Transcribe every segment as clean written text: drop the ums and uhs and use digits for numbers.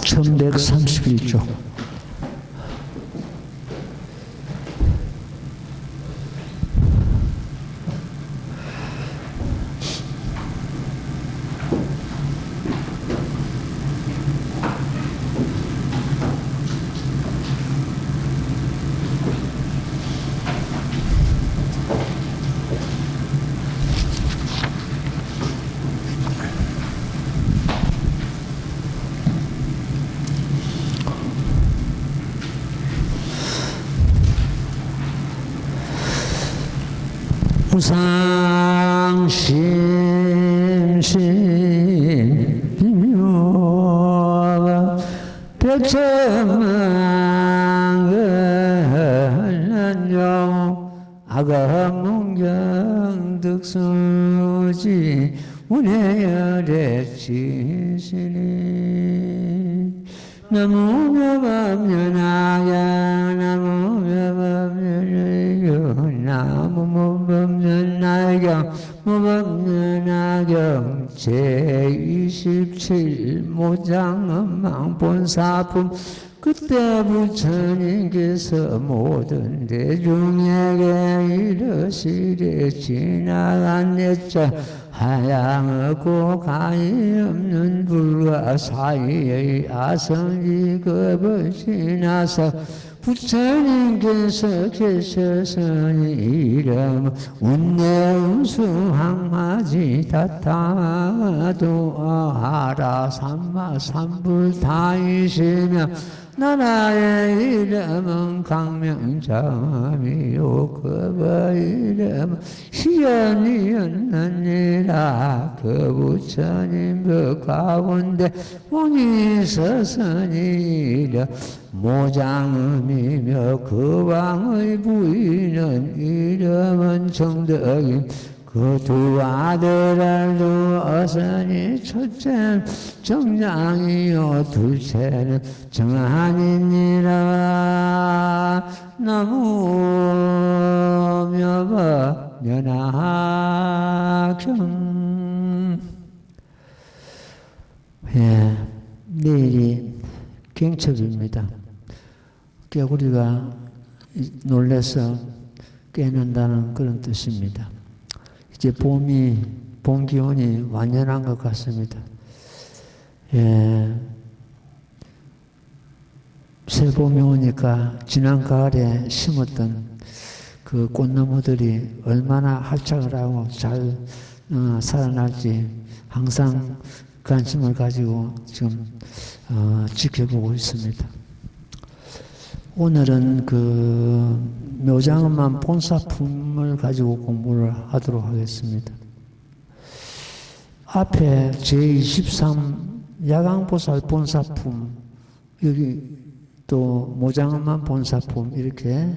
1131조. 우상심심묘가 백천만근련정 아가문경득수지 운해열애치시니 나무묘법연하야 나무묘법연하여 나무무법연하경 무법연하경 제27모장엄망본사품 그때 부처님께서 모든 대중에게 이르시되 지나간 내자 하양없고 가히 없는 불과 사이의 아성지급을 지나서 부처님께서 계셔서니 이름 운내운수항마지 다타도 아하라 삼마 삼불 다이시며 나라의 이름은 강명장이요 그의 이름은 시연이었느니라. 그 부처님 그 가운데 왕이 서서니라. 모장음이며 그 왕의 부인은 이름은 정덕임. 그 두 아들을 두었으니 첫째는 정장이요 둘째는 정한이니라. 나무묘법연하경. 예, 내일이 경첩입니다. 우리가 놀래서 깨는다는 그런 뜻입니다. 이제 봄 기온이 완연한 것 같습니다. 예, 새 봄이 오니까 지난 가을에 심었던 그 꽃나무들이 얼마나 활착을 하고 잘 살아날지 항상 관심을 가지고 지금 지켜보고 있습니다. 오늘은 그 묘장엄만 본사품을 가지고 공부를 하도록 하겠습니다. 앞에 제23 야강보살 본사품, 여기 또 모장엄만 본사품 이렇게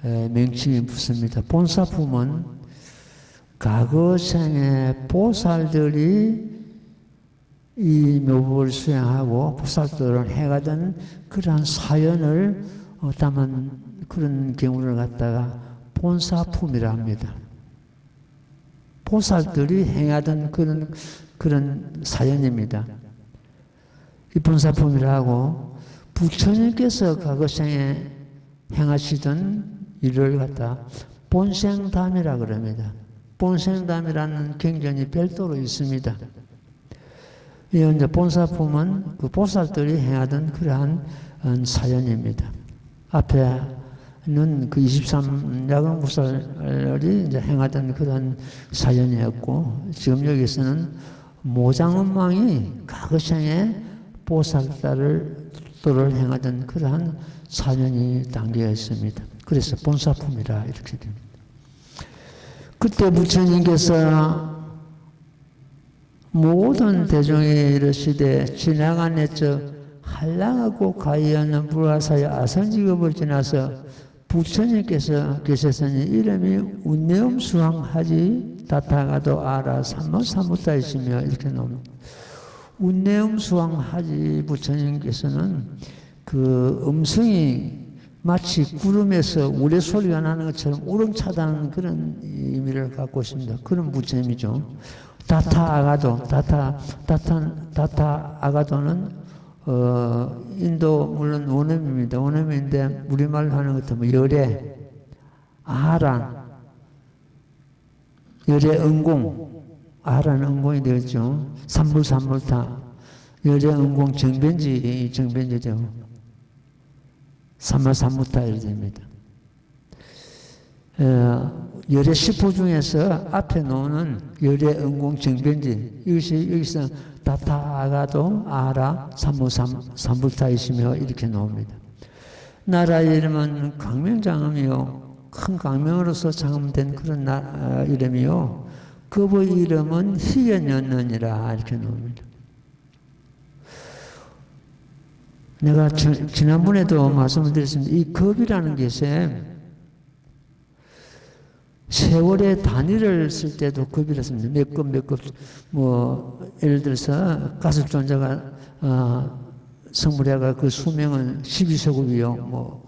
명칭이 붙습니다. 본사품은 과거 생의 보살들이 이 묘법을 수행하고 보살들은 해가던 그러한 사연을 담은 그런 경우를 갖다가 본사품이라 합니다. 보살들이 행하던 그런 사연입니다. 이 본사품이라 하고 부처님께서 과거생에 행하시던 일을 갖다 본생담이라 그럽니다. 본생담이라는 경전이 별도로 있습니다. 이 이제 본사품은 그 보살들이 행하던 그러한 사연입니다. 앞에는 그 23 야광보살이 이제 행하던 그런 사연이었고, 지금 여기서는 모장엄망이 과거생에 보살들을 행하던 그러한 사연이 담겨 있습니다. 그래서 본사품이라 이렇게 됩니다. 그때 부처님께서 모든 대중이 이르시되 지나간 애적 한량하고 가이하는 불화사의 아선직업을 지나서 부처님께서 계셨으니 이름이 운내음수왕하지 다타가도 아라 삼무사무다이시며 이렇게 나옵니다. 운내음수왕하지 부처님께서는 그 음성이 마치 구름에서 우레소리가 나는 것처럼 우렁차다는 그런 의미를 갖고 있습니다. 그런 부처님이죠. 다타 아가도는 인도 물론 원어민입니다. 원어민인데 우리말로 하는 것도 뭐 열애, 아란, 열애 은공, 아란 은공이 되겠죠. 산물타, 열애 은공 정변지죠. 산물타 이렇게 됩니다. 열애 10호 중에서 앞에 놓는 열애 은공 정변지 이것이 여기서 다타가도 아라 산물타이시며 이렇게 나옵니다. 나라 이름은 강명장엄이요. 큰 강명으로서 장엄된 그런 이름이요. 급의 이름은 희연연년이라 이렇게 나옵니다. 내가 지난번에도 말씀을 드렸습니다. 이 급이라는 것에 세월의 단위를 쓸 때도 급이라 씁니다. 몇 급, 예를 들어서 가습전자가, 성물해가 그 수명은 12소급이요.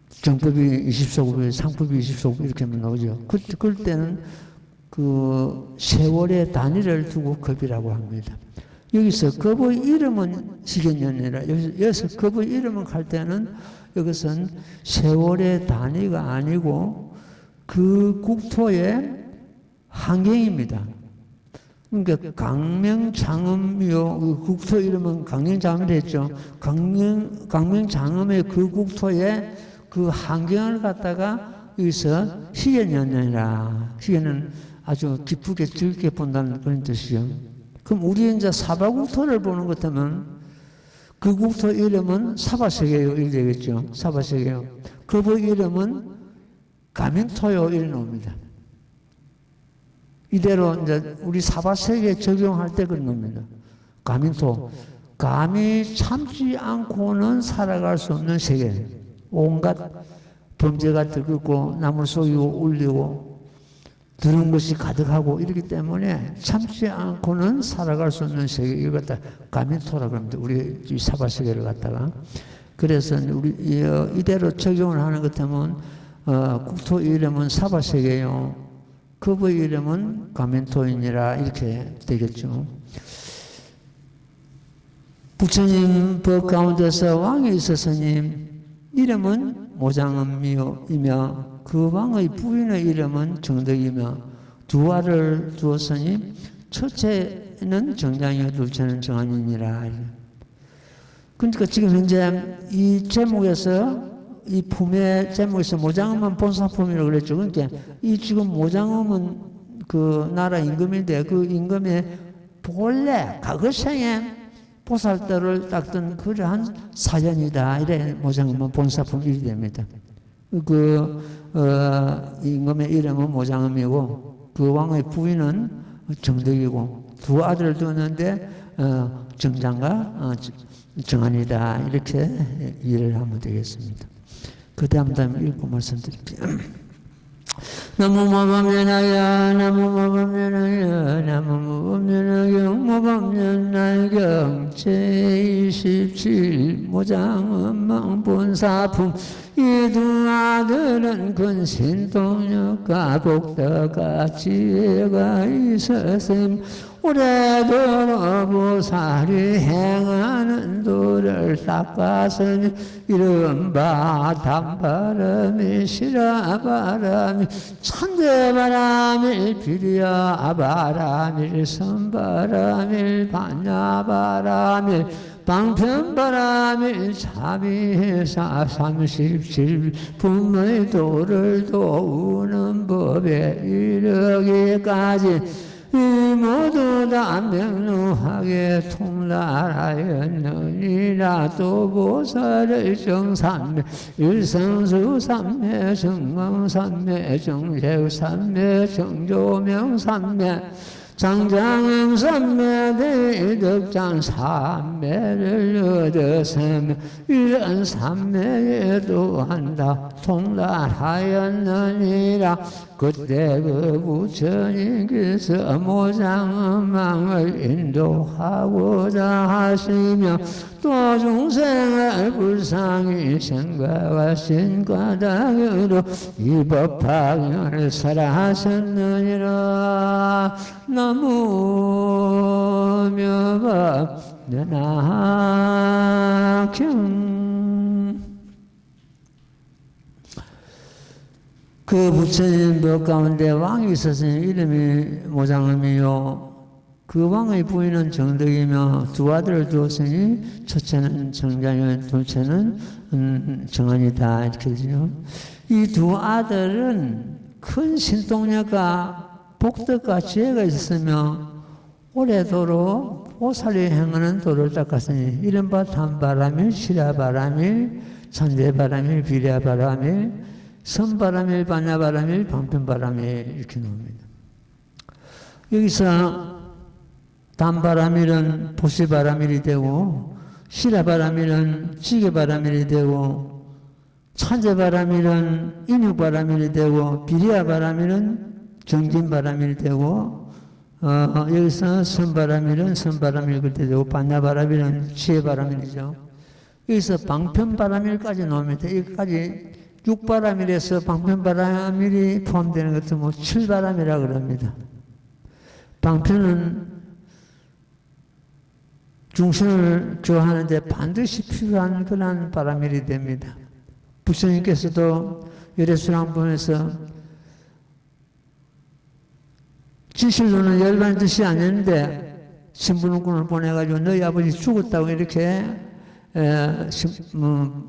정법이 20소급이요. 상법이 20소급 이렇게 하면 나오죠. 그럴 때는 그 세월의 단위를 두고 급이라고 합니다. 여기서 급의 이름은 시견년이라 여기서 급의 이름을 갈 때는 이것은 세월의 단위가 아니고 그 국토의 환경입니다. 그러니까 강명장엄이요. 그 국토 이름은 강명장엄이라 했죠. 강명장엄의 그 국토의 그 환경을 갖다가 여기서 시견년이라. 시견은 아주 기쁘게 즐겁게 본다는 그런 뜻이요. 그럼 우리 이제 사바국토를 보는 것 같으면 그 국토 이름은 사바세계요. 이렇게 되겠죠. 사바세계요. 그 이름은 가민토요. 이래 나옵니다. 이대로 이제 우리 사바세계에 적용할 때 그런 겁니다. 가민토. 감히 참지 않고는 살아갈 수 없는 세계. 온갖 범죄가 들끓고 나물 속이고 울리고 들은 것이 가득하고 이렇기 때문에 참지 않고는 살아갈 수 없는 세계. 이걸 갖다 가민토라고 합니다. 우리 사바세계를 갖다가. 그래서 우리 이대로 적용을 하는 것 같으면 국토 이름은 사바세계요. 급의 이름은 가민토이니라 이렇게 되겠죠. 부처님 법 가운데서 왕이 있었으니 이름은 모장음이며 그 왕의 부인의 이름은 정덕이며 두 아를 두었으니 첫째는 정장이요 둘째는 정한이니라. 그러니까 지금 현재 이 제목에서 이 품의 제목에서 모장음은 본사품이라고 그랬죠. 그러니까 이 지금 모장음은 그 나라 임금인데 그 임금의 본래 과거생에 보살도를 닦던 그러한 사전이다. 이래 모장음은 본사품이 됩니다. 임금의 이름은 모장음이고 그 왕의 부인은 정덕이고 두 아들을 두었는데 정장과 정한이다. 이렇게 이해를 하면 되겠습니다. 그 다음 읽고 말씀드릴게요. 나무모범면하여 나무모범면하여 나무모범면하경 제27 모장음망본사품 이 두 아들은 근신동력과 복덕과 지혜가 있었음 오래도록 보살이 행하는 도를 닦았으니 이른바 단바람이 시라바람이 천대바람일 비리야바람일 선바람일 반야바람일 방편바람일 자비사 37분의 도를 도우는 법에 이르기까지 이 모두 다 명료하게 통달하였느니라. 또 보살의 정삼매 일성수 삼매 정광 삼매 정세우 삼매 정조명 삼매 장장음 삼매 대덕장 삼매를 얻었으며 이런 삼매에도 한다 통달하였느니라. 그때 그 부처님께서 모장음망을 인도하고자 하시며 또 중생을 불쌍히 생각하신 까닭으로 이 법화경을 설하셨느니라. 나무 묘법연화경. 그 부처님 법 가운데 왕이 있었으니 이름이 모장음이요. 그 왕의 부인은 정덕이며 두 아들을 두었으니 첫째는 정장이요 둘째는 정한이다. 이렇게 되죠. 이 두 아들은 큰 신통력과 복덕과 지혜가 있으며 오래도록 보살이 행하는 도를 닦았으니 이른바 단바람일, 시라바람일, 천재바람일, 비례바람일, 선바람일, 반야바람일, 방편바람일 이렇게 나옵니다. 여기서 단바람일은 보시바람일이 되고 시라바람일은 지게바람일이 되고 천재바람일은 인육바람일이 되고 비리아바람일은 정진바람일이 되고 여기서 선바람일은 선바람일 그때 되고 반야바람일은 지혜바람일이죠. 여기서 방편바람일까지 나옵니다. 여기까지 6바람일에서 방편바람일이 포함되는 것도 뭐 7바람이라고 그럽니다. 방편은 중생을 교화하는데 반드시 필요한 그런 바람일이 됩니다. 부처님께서도 열애수랑본에서 진실로는 열반 뜻이 아닌데 신부님꾼을 보내가지고 너희 아버지 죽었다고 이렇게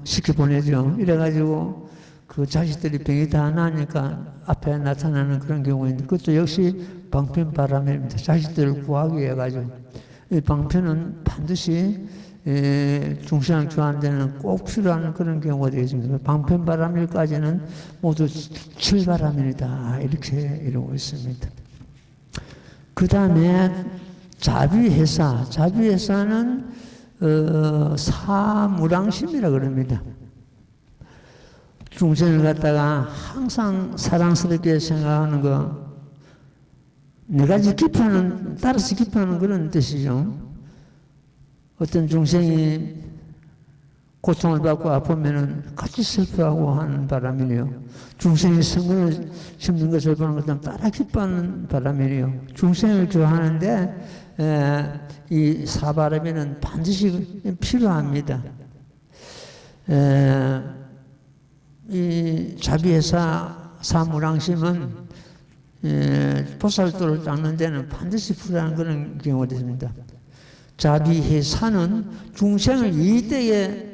시켜 보내죠. 이래가지고 그 자식들이 병이 다 나니까 앞에 나타나는 그런 경우인데 그것도 역시 방편바람일입니다. 자식들을 구하기 위해 가지고. 이 방편은 반드시 중생을 교화하는 데는 꼭 필요한 그런 경우가 되겠습니다. 방편바람일까지는 모두 7바람일이다. 이렇게 이루고 있습니다. 그 다음에 자비회사. 자비회사는 사무랑심이라 그럽니다. 중생을 갖다가 항상 사랑스럽게 생각하는 거, 내가 기뻐하는, 따라서 기뻐하는 그런 뜻이죠. 어떤 중생이 고통을 받고 아프면은 같이 슬퍼하고 하는 바람이에요. 중생이 성근을 심는 것을 보는 것처럼 따라 기뻐하는 바람이에요. 중생을 교화하는데 이 사바람에는 반드시 필요합니다. 이 자비회사 사무랑심은 보살도를 닦는 데는 반드시 필요한 그런 경우가 됩니다. 자비회사는 중생을 이때에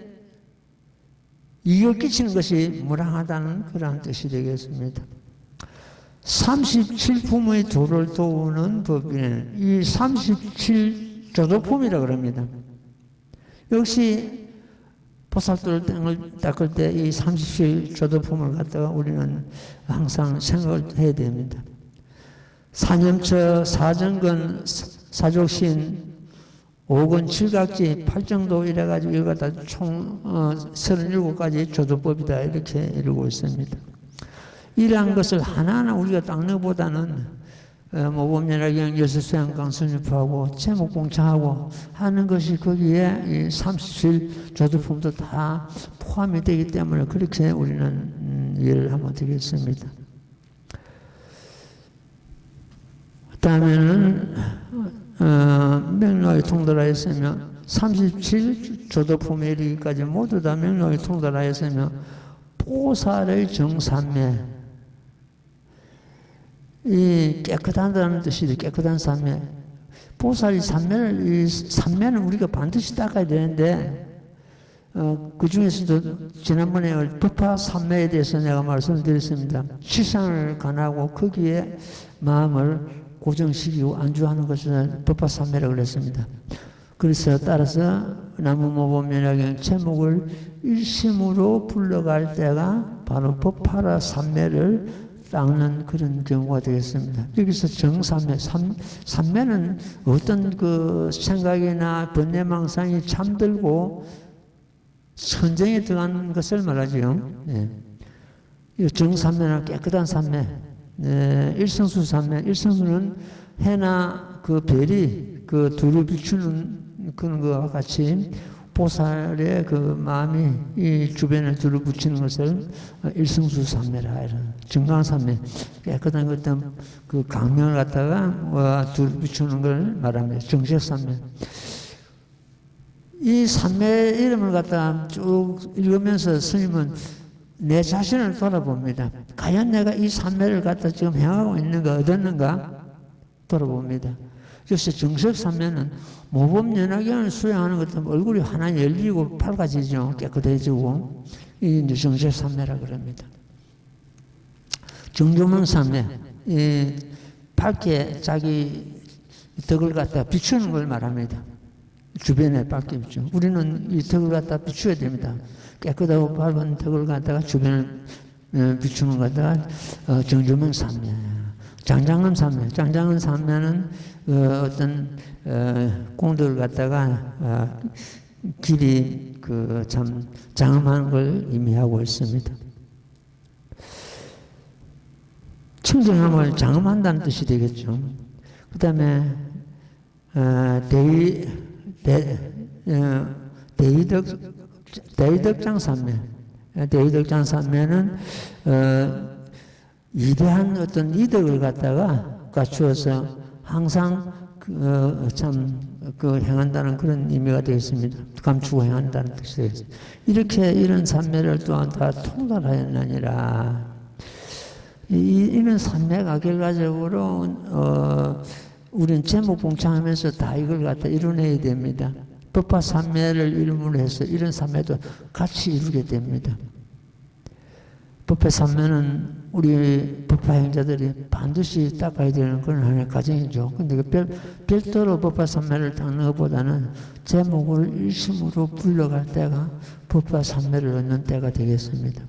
이익을 끼치는 것이 무랑하다는 그런 뜻이 되겠습니다. 37품의 도를 도우는 법이네. 이 37조도품이라고 합니다. 역시 보살도를 닦을 때 이 37조도품을 갖다가 우리는 항상 생각을 해야 됩니다. 사념처, 사정근, 사족신, 오근, 칠각지, 팔정도 이래가지고 이거 다 총 37가지 조도법이다 이렇게 이루고 있습니다. 이러한 것을 하나하나 우리가 닦는 것보다는 모범연화경, 여섯수양강 선입하고 제목봉창하고 하는 것이 거기에 이 37조도품도 다 포함이 되기 때문에 그렇게 우리는 이해를 하면 되겠습니다. 다음에는 명료하게 통달하였으며 37조도품에 이르기까지 모두 다 명료하게 통달하였으며 보살의 정삼매, 이 깨끗하다는 뜻이 깨끗한 삼매. 보살이 이 삼매는 우리가 반드시 닦아야 되는데 그 중에서도 지난번에 법화 삼매에 대해서 내가 말씀을 드렸습니다. 치상을 관하고 거기에 마음을 고정시키고 안주하는 것을 법화삼매라고 그랬습니다. 그래서 따라서 나무모범연화경 제목을 일심으로 불러갈 때가 바로 법화라 삼매를 닦는 그런 경우가 되겠습니다. 여기서 정삼매, 삼매는 어떤 그 생각이나 번뇌망상이 잠들고 선정에 들어가는 것을 말하죠. 네. 정삼매나 깨끗한 삼매. 네, 일성수 삼매. 일성수는 해나 그 별이 그 둘을 비추는 그런 것과 같이 보살의 그 마음이 이 주변에 둘러붙이는 것을 일승수산매라 이런 증강산매 깨끗한 어떤 그 강명을 갖다가 둘러붙이는 걸 말합니다. 정색산매. 이 산매 이름을 갖다가 쭉 읽으면서 스님은 내 자신을 돌아봅니다. 과연 내가 이 산매를 갖다 지금 행하고 있는가 얻었는가 돌아봅니다. 그래서 정색산매는 모범연화경을 수행하는 것도 얼굴이 하나 열리고 밝아지죠. 깨끗해지고 이 이제 정색산매라 그럽니다. 정조명산매, 이 밝게 자기 덕을 갖다 비추는 걸 말합니다. 주변에 밝게 비추. 우리는 이 덕을 갖다 비추어야 됩니다. 깨끗하고 밝은 덕을 갖다가 주변을 비추는 것 갖다가 정조명산매. 장장은산매. 장장은산매는 어떤 공덕을 갖다가 길이 그 참 장엄한 걸 의미하고 있습니다. 청정함을 장엄한다는 뜻이 되겠죠. 그 다음에 대의덕장산매. 대의덕장산매는 위대한 어떤 이덕을 갖다가 갖추어서 항상 행한다는 그런 의미가 되겠습니다. 감추고 행한다는 뜻이 되겠습니다. 이렇게 이런 산매를 또한 다 통달하였느니라. 이런 산매가 결과적으로 우리는 제목 봉창하면서 다 이걸 갖다 이뤄내야 됩니다. 법화 산매를 이름으로 해서 이런 산매도 같이 이루게 됩니다. 법화 산매는 우리 법화 행자들이 반드시 닦아야 되는 그런 하나의 과정이죠. 근데 별도로 법화 산매를 닦는 것보다는 제목을 일심으로 불러갈 때가 법화 산매를 얻는 때가 되겠습니다.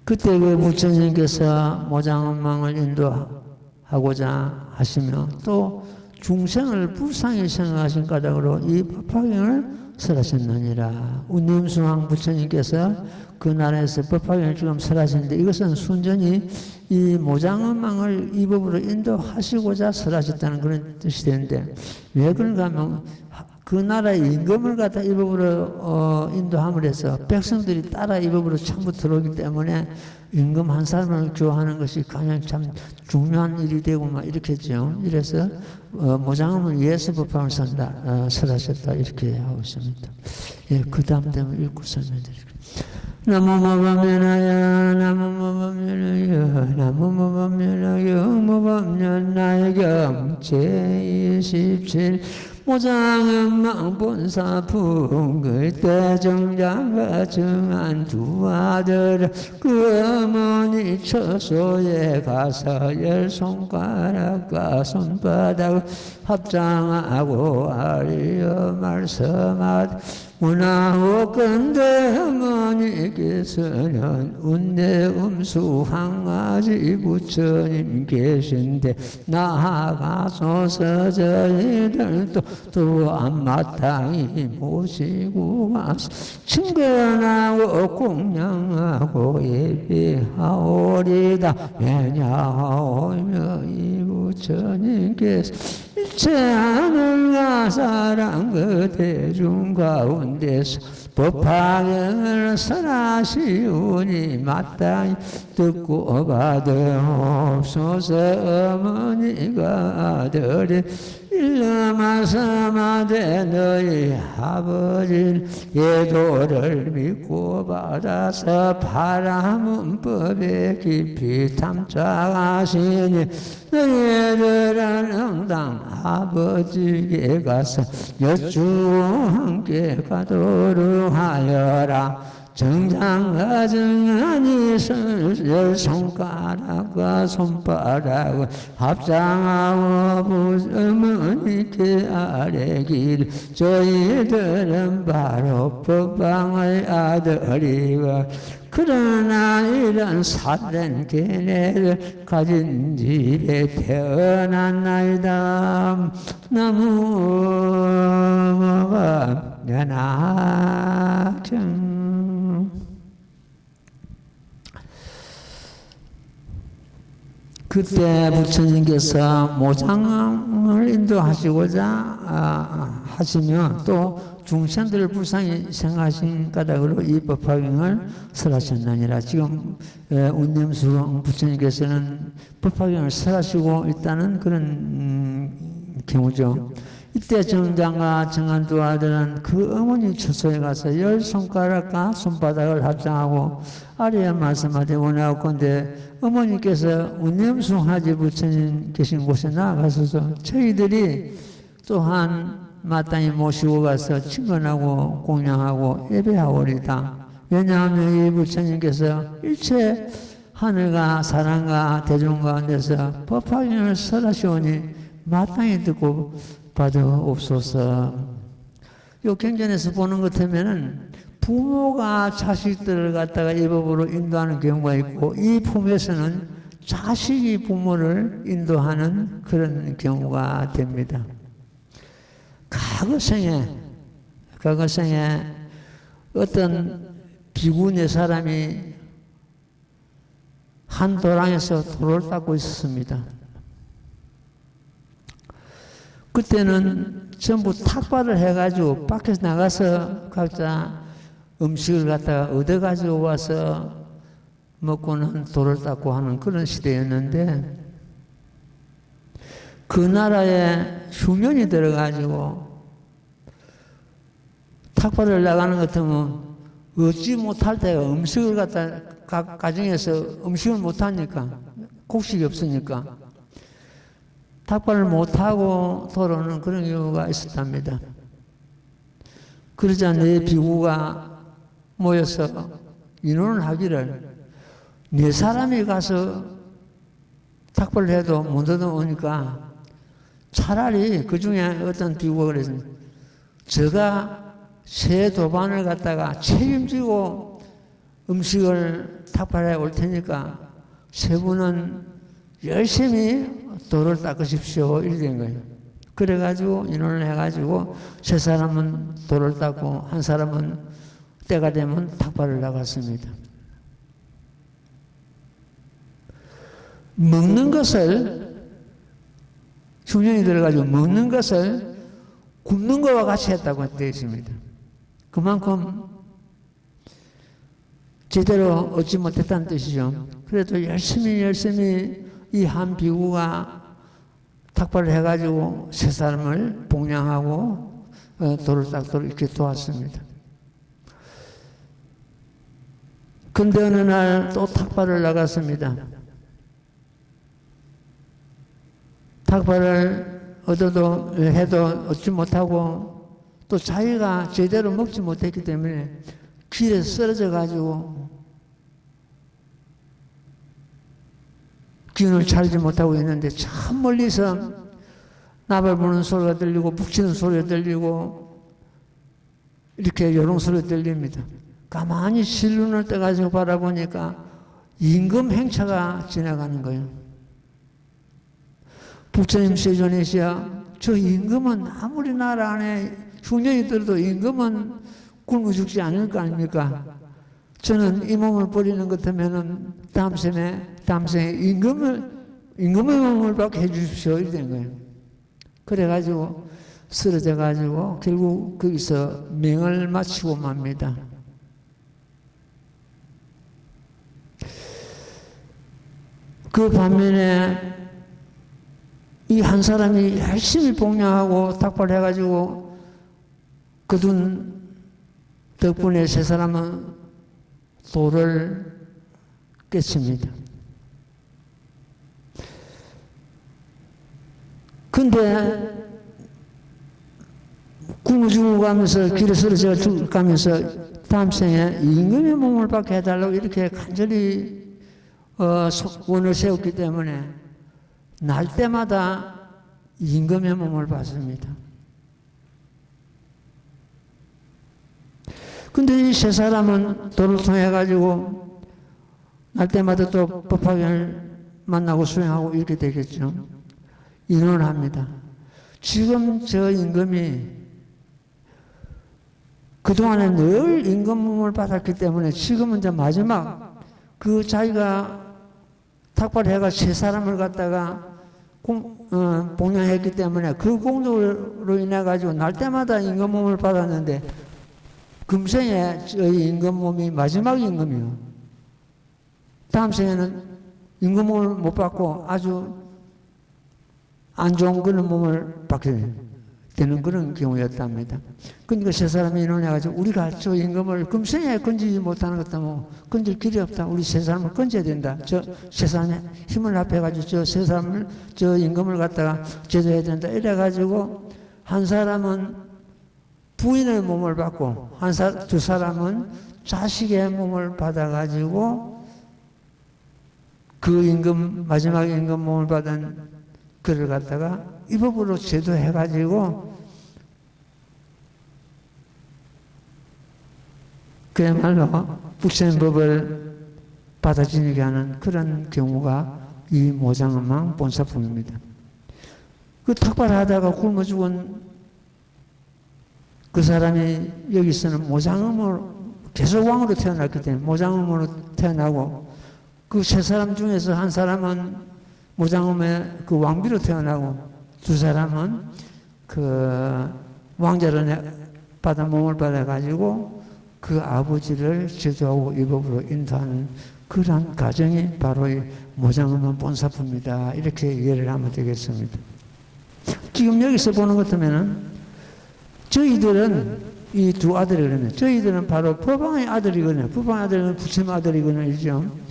그때 그 부처님께서 모장엄망을 인도하고자 하시며 또 중생을 불쌍히 생각하신 까닭으로 이 법화경을 설하셨느니라. 운임승왕 부처님께서 그 나라에서 법화경을 지금 설하셨는데 이것은 순전히 이 모장엄망을 이 법으로 인도하시고자 설하셨다는 그런 뜻이 되는데 왜 그런가 하면 그 나라의 임금을 갖다 이 법으로 인도함을 해서 백성들이 따라 이 법으로 전부 들어오기 때문에 임금 한 사람을 교화하는 것이 가장 참 중요한 일이 되고 막 이렇겠죠. 이래서 모장엄을 위해서 법화를 설하셨다 이렇게 하고 있습니다. 예, 그 다음 때문에 읽고 설명드릴게요. 나무모범면하여 나무모범면하여 나무모범면하여 모범면나의경 제27 모장엄망 본사풍 그때 정장과 정한 두 아들 그 어머니 처소에 가서 열 손가락과 손바닥 합장하고 아리어 말씀하되 문화옥건대 어머니께서는 운대음수 항아지 부처님 계신데 나아가소서 저희들도 또한 마땅히 모시고 와서 친근하고 공양하고 예배하오리다. 왜냐하오며 이 부처님께서 일체 하늘과 사람 그 대중 가운데서 법화경을 설하시오니 마땅히 듣고 받으옵소서. 어머니가 아들이 일러마서마되 너희 아버지는 예도를 믿고 받아서 바라문법에 깊이 탐착하시니 너희들은 응당 아버지께 가서 여쭈어 함께 가도록 하여라. 정장과 정한이 열 손가락과 손바닥을 합장하고 어머니께 아뢰기를 저희들은 바로 법왕의 아들이고 그러나 이런 살된 계내를 가진 집에 태어났나이다. 나무가 연하경 그때 부처님께서 모장을 인도하시고자 하시며 또 중생들을 불쌍히 생각하신 까닭으로 이 법화경을 설하셨느니라. 지금 운념수 부처님께서는 법화경을 설하시고 있다는 그런 경우죠. 이때 정장과 정한 두 아들은 그 어머니 처소에 가서 10손가락과 손바닥을 합장하고 아래에 말씀하되 원하건대 어머니께서 운념수하지 부처님 계신 곳에 나아가셔서 저희들이 또한 마땅히 모시고 가서 친근하고 공양하고 예배하오리다. 왜냐하면 이 부처님께서 일체 하늘과 사람과 대중 가운데서 법화경을 설하시오니 마땅히 듣고 받아옵소서. 요 경전에서 보는 것 같으면은 부모가 자식들을 갖다가 이 법으로 인도하는 경우가 있고, 이 품에서는 자식이 부모를 인도하는 그런 경우가 됩니다. 과거생에 어떤 비구 네 사람이 한 도랑에서 돌을 닦고 있었습니다. 그때는 전부 탁발을 해가지고 밖에서 나가서 각자 음식을 갖다가 얻어가지고 와서 먹고는 돌을 닦고 하는 그런 시대였는데, 그 나라에 흉년이 들어가지고 탁발을 나가는 것 같으면 얻지 못할 때가 음식을 갖다 각 가정에서 음식을 못하니까, 곡식이 없으니까 탁발을 못하고 돌아오는 그런 경우가 있었답니다. 그러자 네 비구가 모여서 인원을 하기를, 네 사람이 가서 탁발을 해도 못 얻어오니까 차라리 그 중에 어떤 비구가 그랬습니다. 제가 새 도반을 갖다가 책임지고 음식을 탁발해 올 테니까 세 분은 열심히 돌을 닦으십시오. 이렇게 된 거예요. 그래가지고 인원을 해가지고 세 사람은 돌을 닦고 한 사람은 때가 되면 탁발을 나갔습니다. 먹는 것을, 흉년이 들어가지고 먹는 것을 굶는 것과 같이 했다고 되어 있습니다. 그만큼 제대로 얻지 못했다는 뜻이죠. 그래도 열심히 이 한 비구가 탁발을 해가지고 세 사람을 봉양하고 돌을 닦도록 이렇게 도왔습니다. 근데 어느 날 또 탁발을 나갔습니다. 탁발을 해도 얻지 못하고 또 자기가 제대로 먹지 못했기 때문에 길에 쓰러져 가지고 기운을 차리지 못하고 있는데, 참 멀리서 나발 부는 소리가 들리고 북치는 소리가 들리고 이렇게 요런 소리가 들립니다. 가만히 실눈을 떠가지고 바라보니까 임금 행차가 지나가는 거예요. 부처님 세존이시야, 저 임금은 아무리 나라 안에 흉년이 들어도 임금은 굶어 죽지 않을 거 아닙니까? 저는 이 몸을 버리는 것 같으면은 다음 생에 임금의 몸을 받게 해주십시오. 이렇게 된 거예요. 그래가지고 쓰러져가지고 결국 거기서 명을 마치고 맙니다. 그 반면에 이 한 사람이 열심히 봉양하고 탁발해가지고 거둔 덕분에 세 사람은 돌을 깼습니다. 근데 굶어 죽어가면서 길에 쓰러져 죽어가면서 다음 생에 임금의 몸을 받게 해달라고 이렇게 간절히 원을 세웠기 때문에 날 때마다 임금의 몸을 받습니다. 근데 이 세 사람은 돌을 통해 가지고 날 때마다 또 법화경을 만나고 수행하고 이렇게 되겠죠. 인원을 합니다. 지금 저 임금이 그동안에 늘 임금 몸을 받았기 때문에 지금은 이제 마지막 그 자기가 탁발해가 세 사람을 갖다가 봉양했기 때문에 그 공덕으로 인해 가지고 날 때마다 임금 몸을 받았는데 금생에 저희 임금 몸이 마지막 임금이요. 다음 생에는 임금 몸을 못 받고 아주 안 좋은 그런 몸을 받게 되는 그런 경우였답니다. 그러니까 세 사람이 논해가지고 우리가 저 임금을 금생에 건지지 못하는 것도 뭐 건질 길이 없다. 우리 세 사람을 건져야 된다. 저 세 사람의 힘을 합해가지고 저 세 사람을 저 임금을 갖다가 제도해야 된다. 이래가지고 한 사람은 부인의 몸을 받고 두 사람은 자식의 몸을 받아가지고 그 임금 마지막 임금 몸을 받은 그를 갖다가 이 법으로 제도해가지고 그야말로 북센법을 받아들이게 하는 그런 경우가 이 모장엄망 본사품입니다. 그 탁발하다가 굶어 죽은 그 사람이 여기서는 모장엄으로 계속 왕으로 태어났기 때문에 모장엄으로 태어나고 그 세 사람 중에서 한 사람은 모장엄의 그 왕비로 태어나고 두 사람은 그 왕자로 받아 몸을 받아가지고 그 아버지를 제도하고 이 법으로 인도하는 그러한 과정이 바로 이 모장엄한 본사품이다. 이렇게 이해를 하면 되겠습니다. 지금 여기서 보는 것 같으면은 저희들은 이 두 아들이거든요. 저희들은 바로 법왕의 아들이거든요. 법왕의 아들은 부처님 아들이거든요.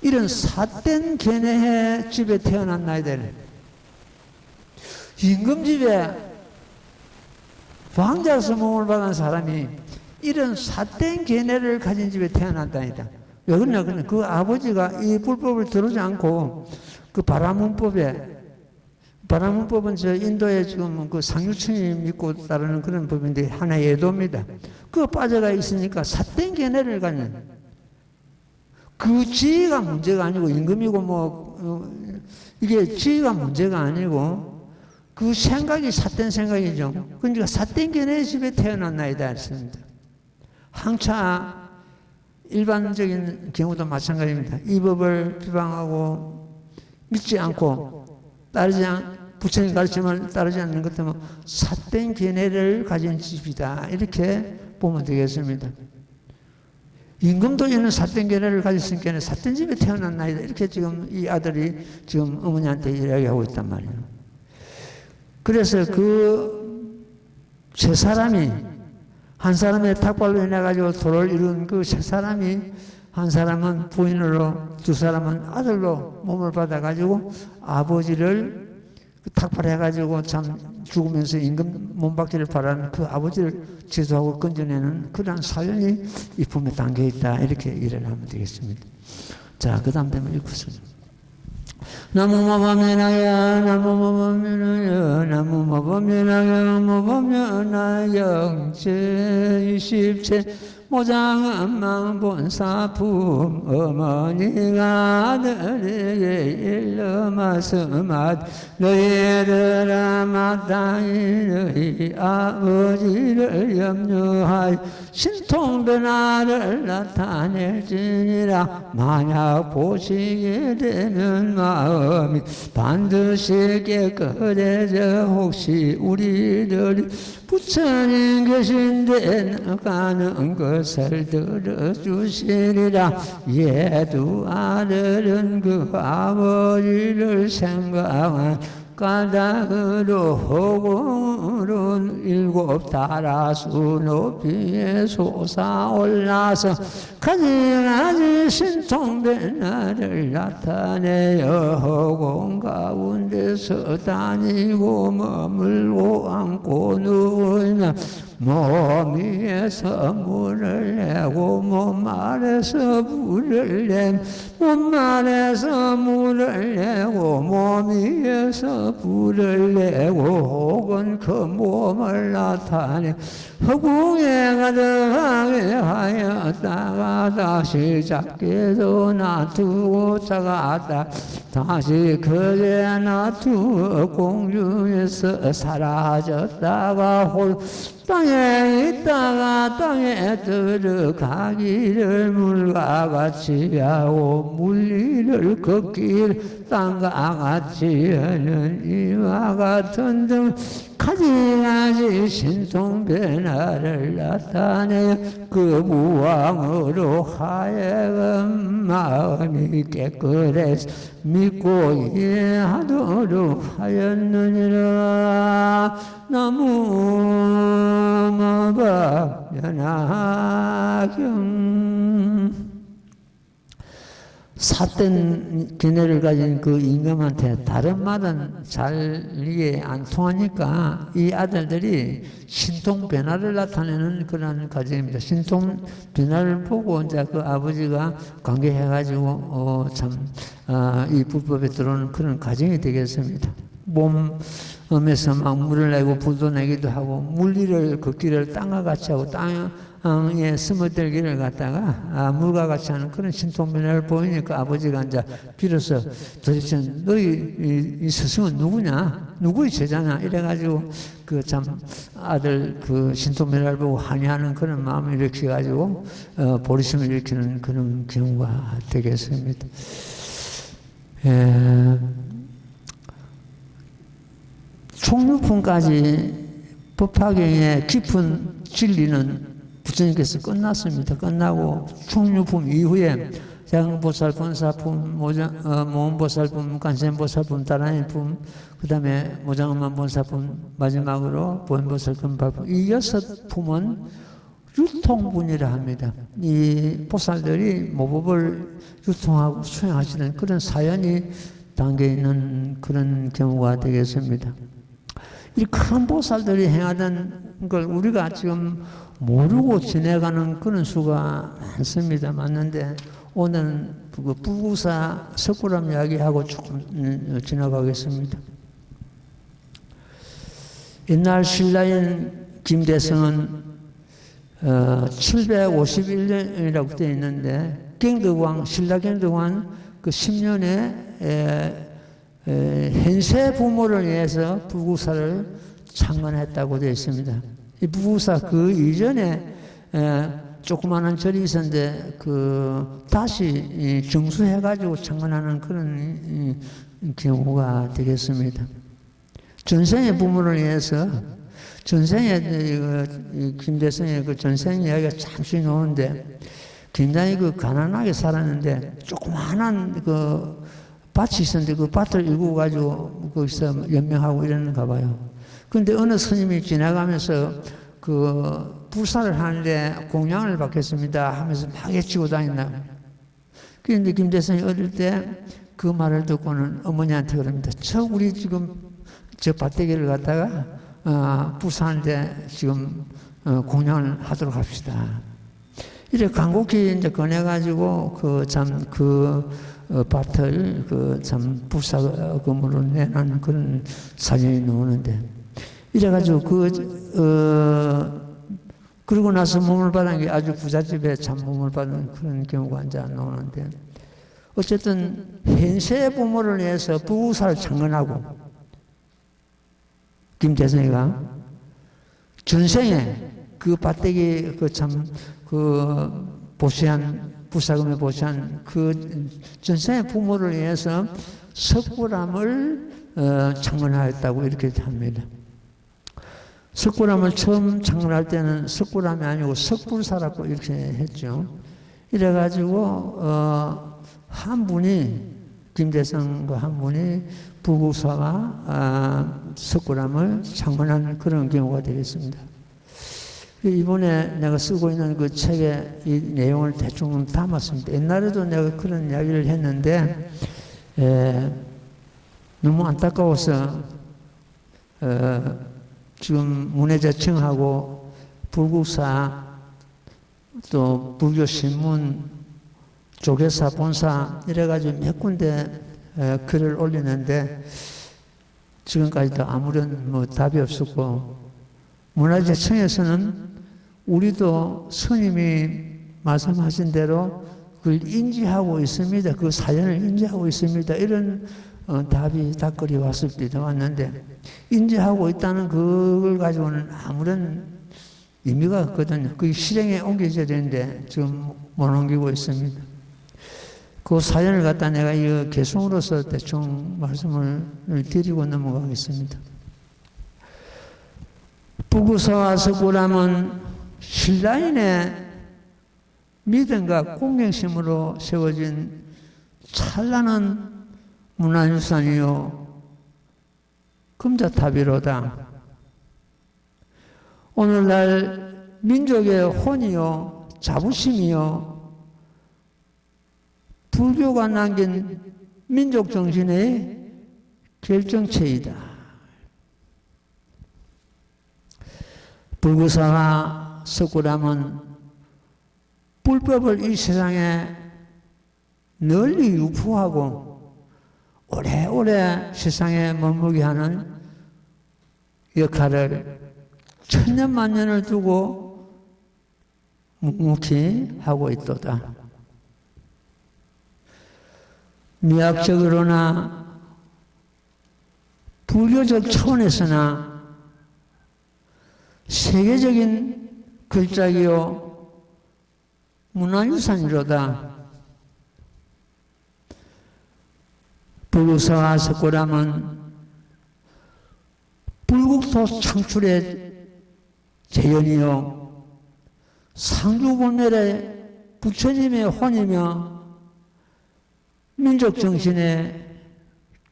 이런 삿된 계내의 집에 태어난 나이들. 임금집에 왕자로서 몸을 받은 사람이 이런 삿된 계내를 가진 집에 태어났다니다. 왜 그러냐? 그 아버지가 이 불법을 들어오지 않고 그 바라문법에 바라문법은 저 인도에 지금 그 상류층이 믿고 따르는 그런 법인데 하나의 예도입니다. 그거 빠져가 있으니까 삿된 계내를 가진 그 지위가 문제가 아니고 임금이고 뭐 이게 지위가 문제가 아니고 그 생각이 삿된 생각이죠. 그러니까 삿된 계내의 집에 태어났나이다 했습니다. 항차 일반적인 경우도 마찬가지입니다. 이 법을 비방하고 믿지 않고 부처님 가르침을 따르지 않는 것 때문에 삿된 계내를 가진 집이다. 이렇게 보면 되겠습니다. 임금도 있는 삿된 계내를 가졌으니까 삿된 집에 태어난 나이다. 이렇게 지금 이 아들이 지금 어머니한테 이야기하고 있단 말이에요. 그래서 그 세 사람이 한 사람의 탁발로 인해가지고 도를 이룬 그 세 사람이 한 사람은 부인으로 두 사람은 아들로 몸을 받아가지고 아버지를 탁발해가지고 참 죽으면서 임금 몸받기를 바라는 그 아버지를 제도하고 건져내는 그러한 사연이 이 품에 담겨 있다. 이렇게 이해를 하면 되겠습니다. 자, 그 다음 되면 읽겠습니다. 나무모범면하여 나무모범면하여 나무모범면하여 모범면하여 제20체 모장엄망 본사품 어머니가 아들에게 일러마스맛 너희들아 마땅히 너희 아버지를 염려하여 신통변화를 나타낼지니라. 만약 보시게 되면 마음이 반드시 깨끗해져 혹시 우리들이 부처님 계신데 나가는 것을 들어주시리라. 예두 아들은 그 아버지를 생각한 까닭으로 허공으로 7 다라수 높이에 솟아올라서 가지가지 신통변화를 나타내어 허공 가운데서 다니고 머물고 앉고 누우며 몸 위에서 물을 내고 몸 아래서 물을 내고 몸 아래서 물을 내고 몸 위에서 불을 내고 혹은 그 몸을 나타내 허공에 가득하게 하였다가 다시 작게도 놔두고 작았다 다시 크게 놔두어 공중에서 사라졌다가 땅에 있다가 땅에 들어가기를 물과 같이 하고 물리를 걷기를 땅과 같이 하는 이와 같은 등 가지가지 신통 변화를 나타내 그 무왕으로 하여금 마음이 깨끗해서 믿고 이해하도록 하였느니라. 나무마박연하경. 삿된 견해를 가진 그 임금한테 다른 말은 잘 이해 안 통하니까 이 아들들이 신통 변화를 나타내는 그런 과정입니다. 신통 변화를 보고 이제 그 아버지가 관계해가지고 이 불법에 들어오는 그런 과정이 되겠습니다. 몸에서 막 물을 내고 불도 내기도 하고 물리를 걷기를 땅과 같이 하고 땅에 스며들기를 갖다가 물과 같이 하는 그런 신통변화를 보이니까 아버지가 이제 비로소 도대체 너희 이 스승은 누구냐? 누구의 제자냐? 이래가지고 그 참 아들 그 신통변화를 보고 한의하는 그런 마음을 일으켜가지고 보리심을 일으키는 그런 경우가 되겠습니다. 총류품까지 법화경의 깊은 진리는 부처님께서 끝났습니다. 끝나고 총류품 이후에 대왕보살품, 사품, 모험보살품, 관세음보살품, 다라니품, 그 다음에 모장엄만보살품, 마지막으로 보현보살금발품, 이 6품은 유통분이라 합니다. 이 보살들이 모법을 유통하고 수행하시는 그런 사연이 담겨 있는 그런 경우가 되겠습니다. 이 큰 보살들이 행하던 걸 우리가 지금 모르고 지내가는 그런 수가 많습니다. 맞는데 오늘은 그 부구사 석굴암 이야기하고 조금 지나가겠습니다. 옛날 신라인 김대성은 751년이라고 되어 있는데 경덕왕 신라경덕왕 그 10년에 현세 부모를 위해서 부구사를 창건했다고 되어 있습니다. 이 부구사 그 이전에 조그마한 절이 있었는데 다시 정수해가지고 창건하는 그런 경우가 되겠습니다. 전생의 부모를 위해서 전생의 김대성의 그 전생 이야기가 잠시 나오는데 굉장히 가난하게 살았는데 조그마한 밭이 있었는데 그 밭을 일구어 가지고 거기서 연명하고 이러는가 봐요. 그런데 어느 스님이 지나가면서 불사를 하는데 공양을 받겠습니다 하면서 막 외치고 다닌다. 그런데 김대성이 어릴 때 그 말을 듣고는 어머니한테 그럽니다. 우리 지금 저 밭대기를 갖다가 불사하는데 지금 공양을 하도록 합시다. 이렇게 간곡히 이제 꺼내가지고 밭을 불사금으로 내는 그런 사진이 나오는데 이래가지고 그러고 나서 몸을 받은 게 아주 부잣집에 참 몸을 받은 그런 경우가 이제 나오는데 어쨌든 현세 부모를 위해서 부구사를 창건하고 김대성이가 전생에 그 밭대기 보시한 불사금에 보시한 그 전생의 부모를 위해서 석굴암을 창건하였다고 이렇게 합니다. 석굴암을 처음 창건할 때는 석굴암이 아니고 석불사라고 이렇게 했죠. 이래가지고 한 분이 김대성과 한 분이 부구사가 석굴암을 창건한 그런 경우가 되겠습니다. 이번에 내가 쓰고 있는 그 책에 이 내용을 대충 담았습니다. 옛날에도 내가 그런 이야기를 했는데 너무 안타까워서 지금 문해재청하고 불국사 또 불교신문 조계사 본사 이래가지고 몇 군데 글을 올리는데 지금까지도 아무런 답이 없었고 문화재청에서는 우리도 스님이 말씀하신 대로 그걸 인지하고 있습니다. 그 사연을 인지하고 있습니다. 이런 답글이 왔을 때도 왔는데 인지하고 있다는 그걸 가지고는 아무런 의미가 없거든요. 그게 실행에 옮겨져야 되는데 지금 못 옮기고 있습니다. 그 사연을 갖다 내가 이 개송으로서 대충 말씀을 드리고 넘어가겠습니다. 부구사와 석굴암은 신라인의 믿음과 공경심으로 세워진 찬란한 문화유산이요 금자탑이로다. 오늘날 민족의 혼이요 자부심이요 불교가 남긴 민족 정신의 결정체이다. 불구사와 석굴암은 불법을 이 세상에 널리 유포하고 오래오래 세상에 머물게 하는 역할을 천년만년을 두고 묵묵히 하고 있도다. 미학적으로나 불교적 차원에서나 세계적인 걸작이요 문화유산이로다. 불구사와 석굴암은 불국토 창출의 재현이요 상주불멸의 부처님의 혼이며 민족 정신의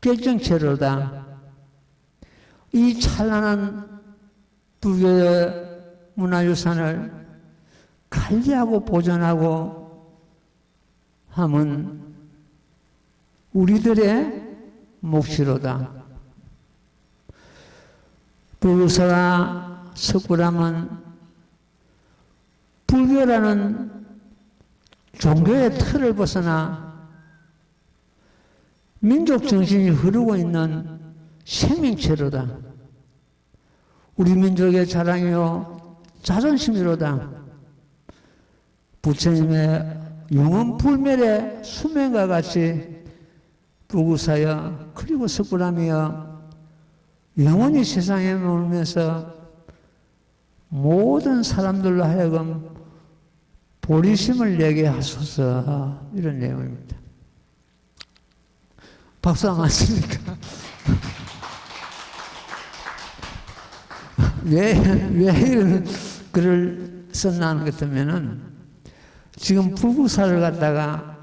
결정체로다. 이 찬란한 불교의 문화유산을 관리하고 보존하고 함은 우리들의 몫이로다. 불구사와 석굴암은 불교라는 종교의 틀을 벗어나 민족 정신이 흐르고 있는 생명체로다. 우리 민족의 자랑이요 자존심이로다. 부처님의 영원 불멸의 수명과 같이 불구사여 그리고 석굴암이여 영원히 세상에 머물면서 모든 사람들로 하여금 보리심을 내게 하소서. 이런 내용입니다. 박수 안 맞습니까? 왜 이런 글을 썼나 하는 것 같으면은 지금 불구사를 갖다가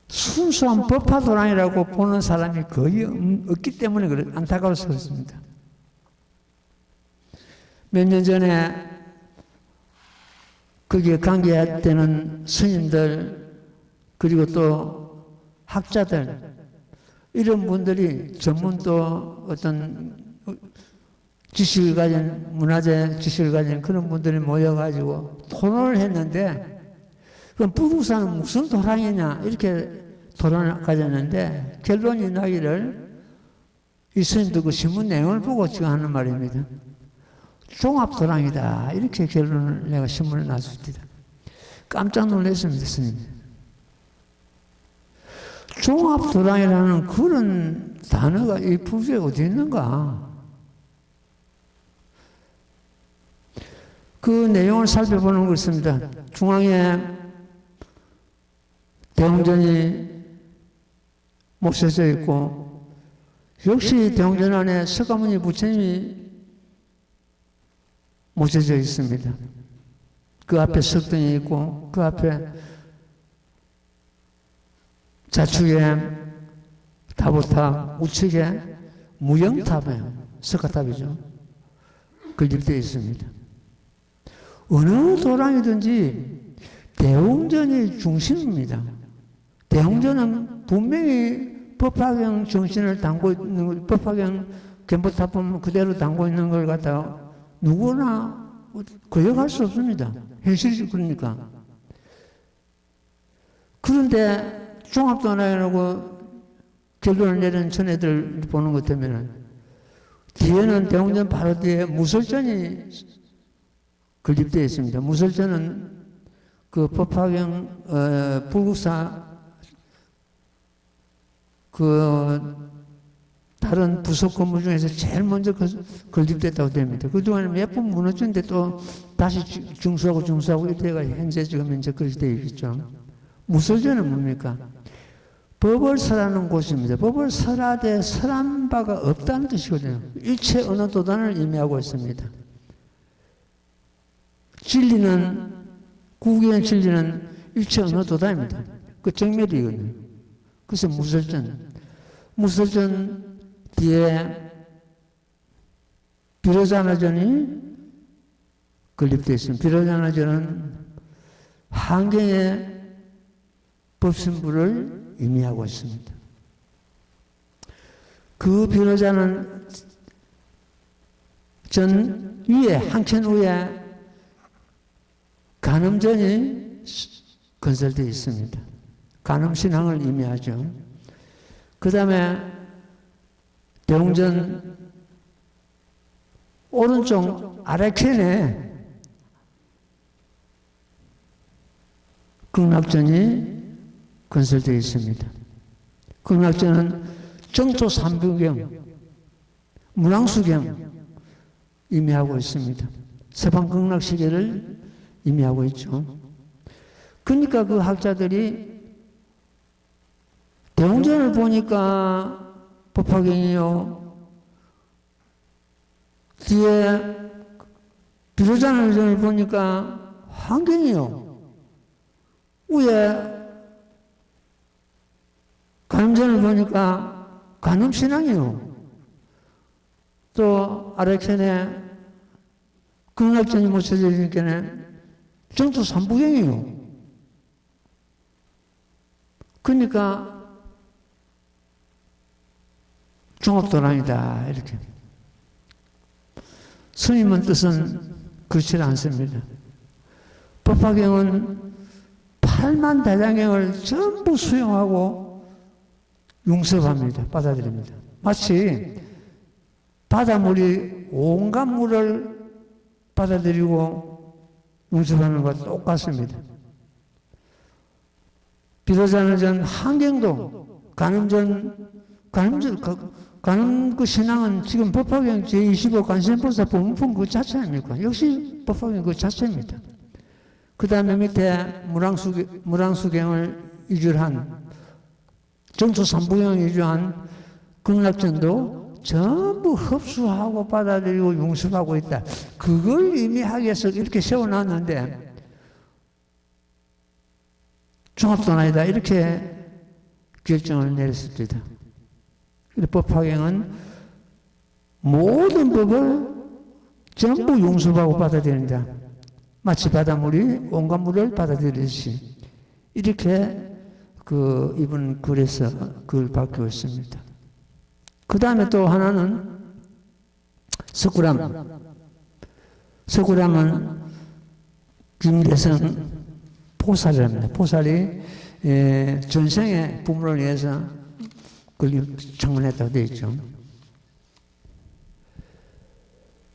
순수한 법화도랑이라고 보는 사람이 거의 없기 때문에 안타까워서 그렇습니다. 몇 년 전에 거기에 관계되는 스님들 그리고 또 학자들 이런 분들이 전문 또 어떤 지식을 가진 문화재 지식을 가진 그런 분들이 모여가지고 토론을 했는데 그럼 불구사는 무슨 도랑이냐 이렇게 토론을 가졌는데 결론이 나기를 이 스님들 그 신문 내용을 보고 지금 하는 말입니다. 종합도랑이다 이렇게 결론을 내가 신문에 놨습니다. 깜짝 놀랐습니다. 스님. 종합도랑이라는 그런 단어가 이 불교에 어디 있는가? 그 내용을 살펴보는 것입니다. 중앙에 대웅전이 모셔져 있고 역시 대웅전 안에 석가모니 부처님이 모셔져 있습니다. 그 앞에 석등이 있고 그 앞에 좌측에 다보탑, 우측에 무영탑이에요. 석가탑이죠. 건립되어 있습니다. 어느 도랑이든지 대웅전이 중심입니다. 대웅전은 분명히 법화경 정신을 담고 있는, 법화경 견보탑 보면 그대로 담고 있는 걸 갖다가 누구나 거역할 수 없습니다. 현실이 그러니까. 그런데 종합도랑이라고 결론을 내린 전애들 보는 것 때문에 뒤에는 대웅전 바로 뒤에 무설전이 건립되어 있습니다. 무설전은 그 법화경 불국사 그 다른 부속 건물 중에서 제일 먼저 건립됐다고 됩니다. 그동안에 몇 번 무너졌는데 또 다시 중수하고 이때가 현재 지금 이제 그렇게 되어 있겠죠. 무설전은 뭡니까? 법을설하는 곳입니다. 법을 설하되 설한 바가 없다는 뜻이거든요. 일체 어느 도단을 의미하고 있습니다. 진리는, 구기의 진리는 일체 어느 도단입니다. 그 정멸이거든요. 그래서 무설전 뒤에 비로자나전이 건립되어 있습니다. 비로자나전은 한경의 법신부를 의미하고 있습니다. 그 비로자는 전 위에, 한켠 위에 간음전이 건설되어 있습니다. 간음신앙을 의미하죠. 그 다음에 대웅전 오른쪽 아래켠에 극락전이 건설되어 있습니다. 극락전은 정토 삼부경, 문왕수경 의미하고 있습니다. 서방 극락시계를 의미하고 있죠. 그러니까 그 학자들이 대웅전을 보니까 법화경이요, 뒤에 비로자나전을 보니까 환경이요, 위에 간음전을 보니까 간음신앙이요, 또 아래편에 극락전이 모셔져 있으니까 정토 삼부경이요. 그러니까 종합도량이다 이렇게. 스님의 뜻은 그렇지 않습니다. 법화경은 8만 대장경을 전부 수용하고 융습합니다. 받아들입니다. 마치 바닷물이 온갖 물을 받아들이고 융습하는 것과 똑같습니다. 비로자나전 한경도 가는 그 신앙은 지금 법화경 제25 관세음보살 법문품 그 자체 아닙니까? 역시 법화경 그 자체입니다. 그 다음에 밑에 무랑수경을 위주한, 정토 삼부경을 위주한 극락전도 전부 흡수하고 받아들이고 융습하고 있다. 그걸 의미하기 위해서 이렇게 세워놨는데 종합도량이다 이렇게 결정을 내렸습니다. 법화경은 모든 법을 전부 융습하고 받아들인다. 마치 바닷물이 온갖 물을 받아들이듯이 이렇게 이분 글에서 그걸 밝히고 있습니다. 그 다음에 또 하나는 석굴암. 석굴암은 김대성 보살이랍니다. 보살이 전생의 부모를 위해서 그걸 창문했다고 되어 있죠.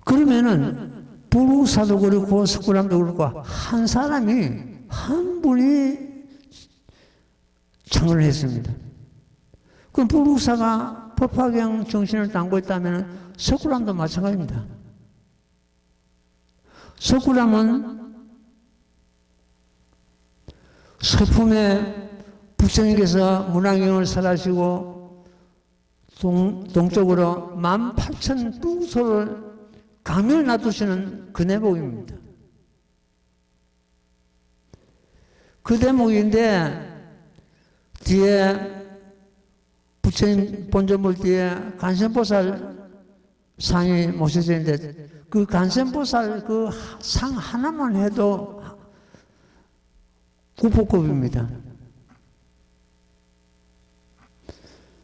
그러면은 불국사도 그렇고 석굴암도 그렇고 한 사람이, 한 분이 창문을 했습니다. 그럼 불국사가 법화경 정신을 담고 있다면 석굴암도 마찬가지입니다. 석굴암은 서품에 부처님께서 문화경을 설하시고 동쪽으로 18,000부소를 강면을 놔두시는 그 대목입니다. 그 대목인데 뒤에 부처님 본전물 뒤에 간센보살 상이 모셔져 있는데 그 간센보살 그 상 하나만 해도 국보급입니다.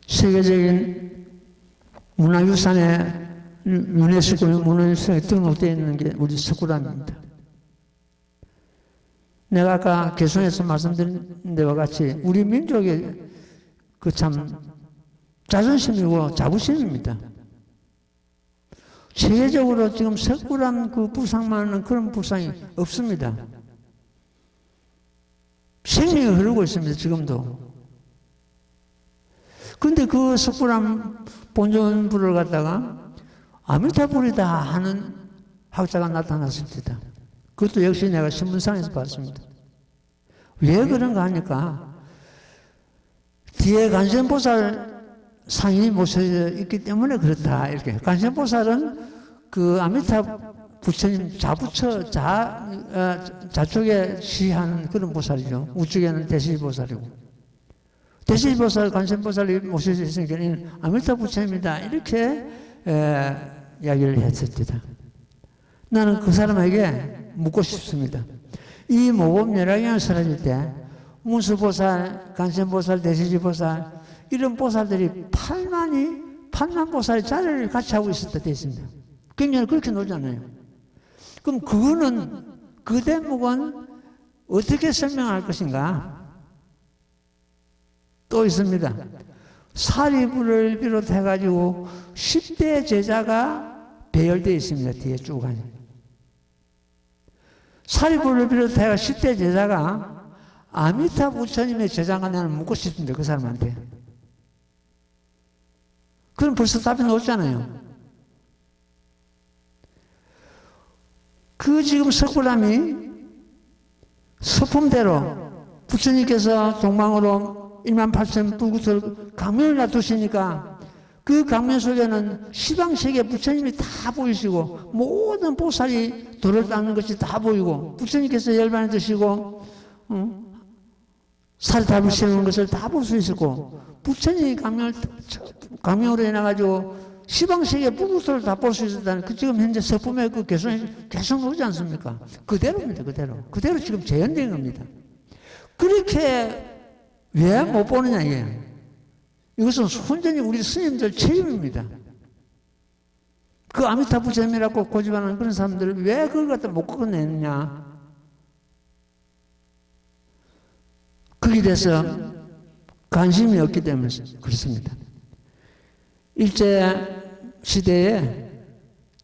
세계적인 문화유산에 유네스코 문화유산에 등록되어 있는 게 우리 석굴암입니다. 내가 아까 개성에서 말씀드린 데와 같이 우리 민족의 그 참 자존심이고 자부심입니다. 세계적으로 지금 석굴암 그 불상만은 그런 불상이 없습니다. 생명이 흐르고 있습니다. 지금도. 근데 그 석굴암 본尊불을 갖다가 아미타불이다 하는 학자가 나타났습니다. 그것도 역시 내가 신문상에서 봤습니다. 왜 그런가 하니까 뒤에 관세음보살 상인이 모셔져 있기 때문에 그렇다. 이렇게. 관세음보살은 그 아미타 부처님 좌쪽에 시하는 그런 보살이죠. 우측에는 대시보살이고. 대시보살, 관세음보살이 모셔져 있으니까 아미타 부처님이다. 이렇게 이야기를 했습니다. 나는 그 사람에게 묻고 싶습니다. 이 모범열악경을 설해줄 때 문수보살, 관세음보살, 대시보살 이런 보살들이 8만 보살의 자리를 같이 하고 있었다 되어 있습니다. 굉장히 그렇게 놀잖아요. 그럼 그거는 그 대목은 어떻게 설명할 것인가? 또 있습니다. 사리부를 비롯해가지고 10대 제자가 배열되어 있습니다. 뒤에 쭉 가니. 사리부를 비롯해가 10대 제자가 아미타 부처님의 제자가 나는 묻고 싶습니다. 그 사람한테. 그럼 벌써 답이 나오잖아요. 그 지금 석굴암이 서품대로 부처님께서 동방으로 18,000 불구설 강면을 놔두시니까 그 강면 속에는 시방세계 부처님이 다 보이시고 모든 보살이 돌을 닦는 것이 다 보이고 부처님께서 열반을 드시고 살탑을 세우는 것을 다 볼 수 있었고 부처님이 강명으로 인해가지고 시방세계 불구설을 다 볼 수 있었다는 그 지금 현재 서품의 그 개성이 오지 않습니까? 그대로입니다. 그대로 지금 재현된 겁니다. 그렇게 왜 못 보느냐 이게. 이것은 순전히 우리 스님들 책임입니다. 그 아미타 부처님이라고 고집하는 그런 사람들을 왜 그걸 갖다 못 끊어내느냐. 거기에 대해서 관심이 없기 때문에 그렇습니다. 일제 시대에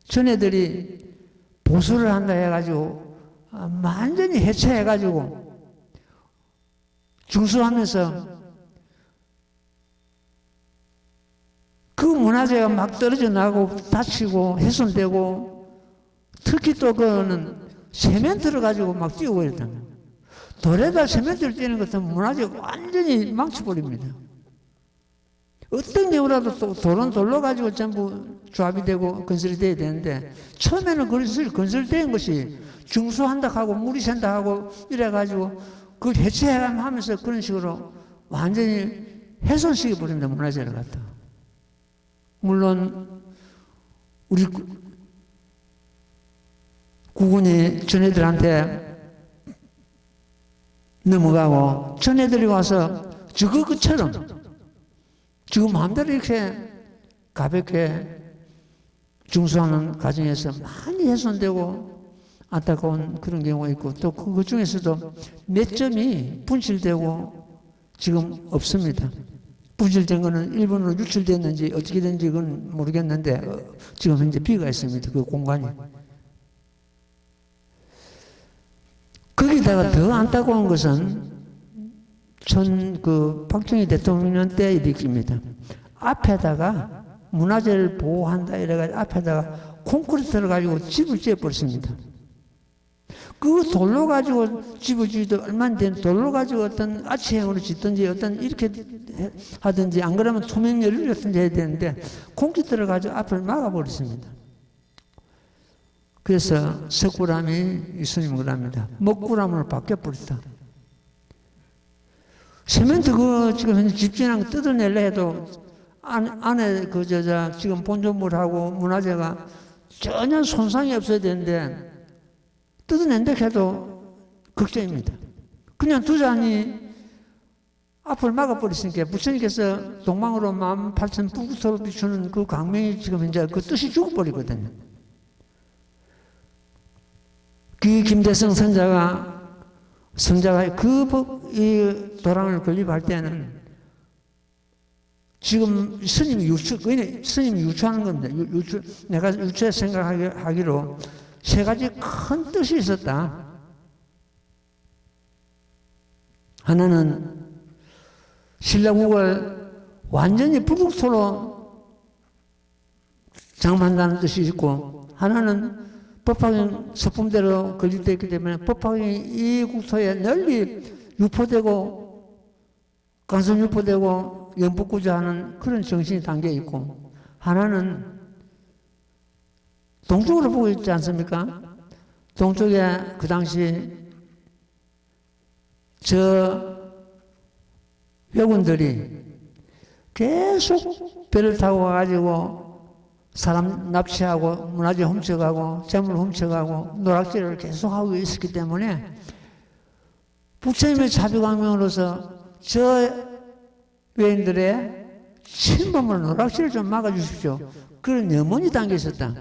전애들이 보수를 한다 해가지고 완전히 해체해가지고 중수하면서 그 문화재가 막 떨어져 나가고 다치고 훼손되고 특히 또 그거는 세멘트를 가지고 막 띄우고 이랬다는 돌에다 세멘트를 띄는 것은 문화재가 완전히 망쳐버립니다. 어떤 경우라도 또 돌은 돌로 가지고 전부 조합이 되고 건설이 돼야 되는데 처음에는 그것을 건설된 것이 중수한다 하고 물이 샌다 하고 이래가지고 그걸 해체하면서 그런 식으로 완전히 훼손시켜 버립니다. 문화재를 갖다. 물론 우리 국군이 전애들한테 넘어가고 전애들이 와서 그것처럼 지금 마음대로 이렇게 가볍게 중수하는 과정에서 많이 훼손되고 안타까운 그런 경우가 있고 또 그 중에서도 몇 점이 분실되고 지금 없습니다. 분실된 거는 일본으로 유출됐는지 어떻게 된지 그건 모르겠는데 지금 현재 비가 있습니다. 그 공간이. 거기다가 더 안타까운 것은 박정희 대통령 때 일입니다. 앞에다가 문화재를 보호한다 이래가지고 앞에다가 콘크리트를 가지고 집을 지어버렸습니다. 그 돌로 가지고 집을 지어도 얼마 안 된 돌로 가지고 어떤 아치형으로 짓든지 어떤 이렇게 하든지 안 그러면 투명열을 같은 데 해야 되는데 콘크리트를 가지고 앞을 막아버렸습니다. 그래서 석굴암이 스님을 합니다. 먹구람으로 바뀌어버렸다. 세멘트 지금 현재 집진한 거 뜯어내려 해도 안에 지금 본전물하고 문화재가 전혀 손상이 없어야 되는데 뜯어낸다 해도 걱정입니다. 그냥 두자니 앞을 막아버렸으니까 부처님께서 동방으로 18,000 불구서로 비추는 그 강명이 지금 현재 그 뜻이 죽어버리거든요. 그 김대성 성자가 이 도랑을 건립할 때는 지금 스님이 유추하는 겁니다. 내가 유추해 생각하기로 세 가지 큰 뜻이 있었다. 하나는 신라국을 완전히 불국토로 장만한다는 뜻이 있고, 하나는 법화경 서품대로 건립되어 있기 때문에 법화경이 이 국토에 널리 유포되고 간섭 유포되고 영복구조하는 그런 정신이 담겨 있고, 하나는 동쪽으로 보고 있지 않습니까? 동쪽에 그 당시 저 회군들이 계속 배를 타고 와가지고 사람 납치하고 문화재 훔쳐가고 재물 훔쳐가고 노락질을 계속하고 있었기 때문에 부처님의 자비광명으로서 저 외인들의 침범을 노락질을 좀 막아주십시오. 그런 염원이 담겨 있었다.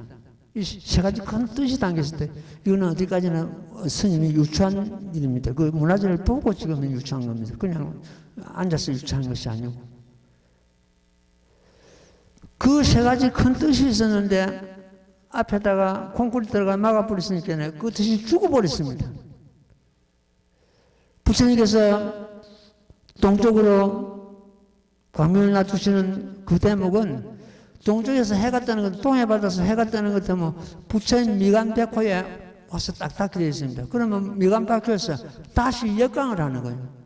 이 세 가지 큰 뜻이 담겨 있었다. 이거는 어디까지나 스님이 유추한 일입니다. 그 문화재를 보고 지금 유추한 겁니다. 그냥 앉아서 유추한 것이 아니고. 그 세 가지 큰 뜻이 있었는데 앞에다가 콘크리트 들어가 막아버렸으니까 그 뜻이 죽어버렸습니다. 부처님께서 동쪽으로 광명을 놔두시는 그 대목은 동쪽에서 해가 뜨는 것, 동해 받아서 해가 뜨는 것 때문에 부처님 미간백호에 와서 딱딱 되어 있습니다. 그러면 미간백호에서 다시 역광을 하는 거예요.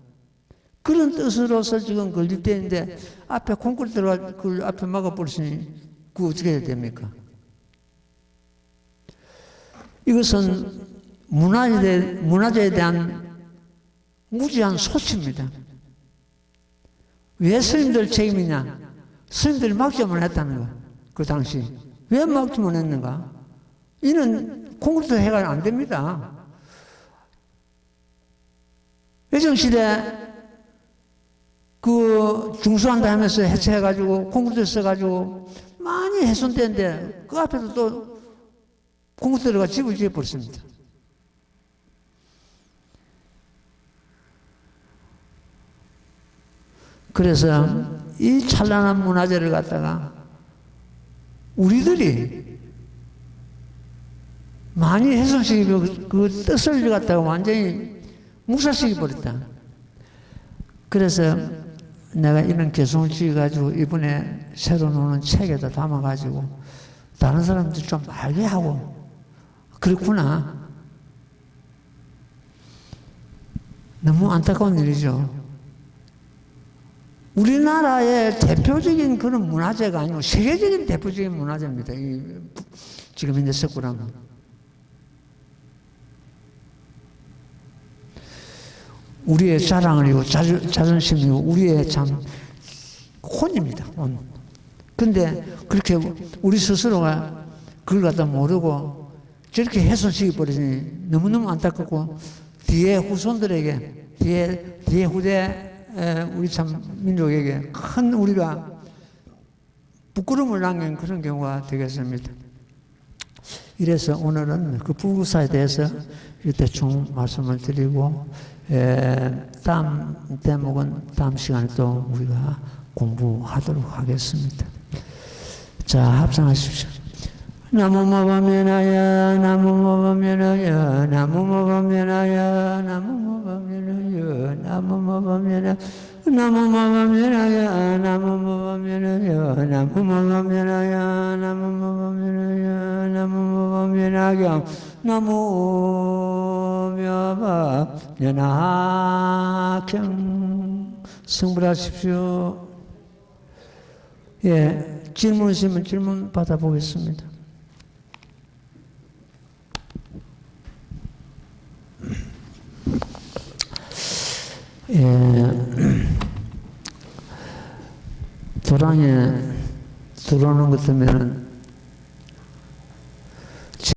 그런 뜻으로서 지금 건립되어 있는데 앞에 콘크리트가 그 앞에 막아버리시니 그 어떻게 해야 됩니까? 이것은 문화재에 대한 무지한 소치입니다. 왜 스님들 책임이냐? 스님들이 막지 못했다는 거. 그 당시. 왜 막지 못했는가? 이는 콘크리트 해가 안 됩니다. 외정시대 그 중수한다 하면서 해체해가지고 콘크리트 써가지고 많이 훼손되는데 그 앞에서 또 콘크리트가 집을 지어버렸습니다. 그래서 이 찬란한 문화재를 갖다가 우리들이 많이 훼손시키고 그 뜻을 갖다가 완전히 묵살시켜버렸다. 그래서 내가 이런 개성을 지어가지고 이번에 새로 나오는 책에다 담아가지고 다른 사람들 좀 알게 하고, 그렇구나. 너무 안타까운 일이죠. 우리나라의 대표적인 그런 문화재가 아니고 세계적인 대표적인 문화재입니다. 지금 현재 석굴암은. 우리의 자랑이고 자존심이고 우리의 참 혼입니다. 혼. 근데 그렇게 우리 스스로가 그걸 갖다 모르고 저렇게 훼손시켜버리니 너무너무 안타깝고, 뒤에 후손들에게, 뒤에 후대 우리 참 민족에게 큰 우리가 부끄러움을 남긴 그런 경우가 되겠습니다. 이래서 오늘은 그 불국사에 대해서 대충 말씀을 드리고, 다음 대목은 다음 시간에 또 우리가 공부하도록 하겠습니다. 자, 합성하십시오. 나무모범면하여 나무모범면하여 나무모범면하여 나무모범면하여 나무모범면하여 나무모범면하여 나무모범면하여 나무모범면하여 나무모범면하여 나무모범면하여 나무묘법연하경 성불하십시오. 예, 질문 있으면 질문 받아보겠습니다. 도랑에 들어오는 것 때문에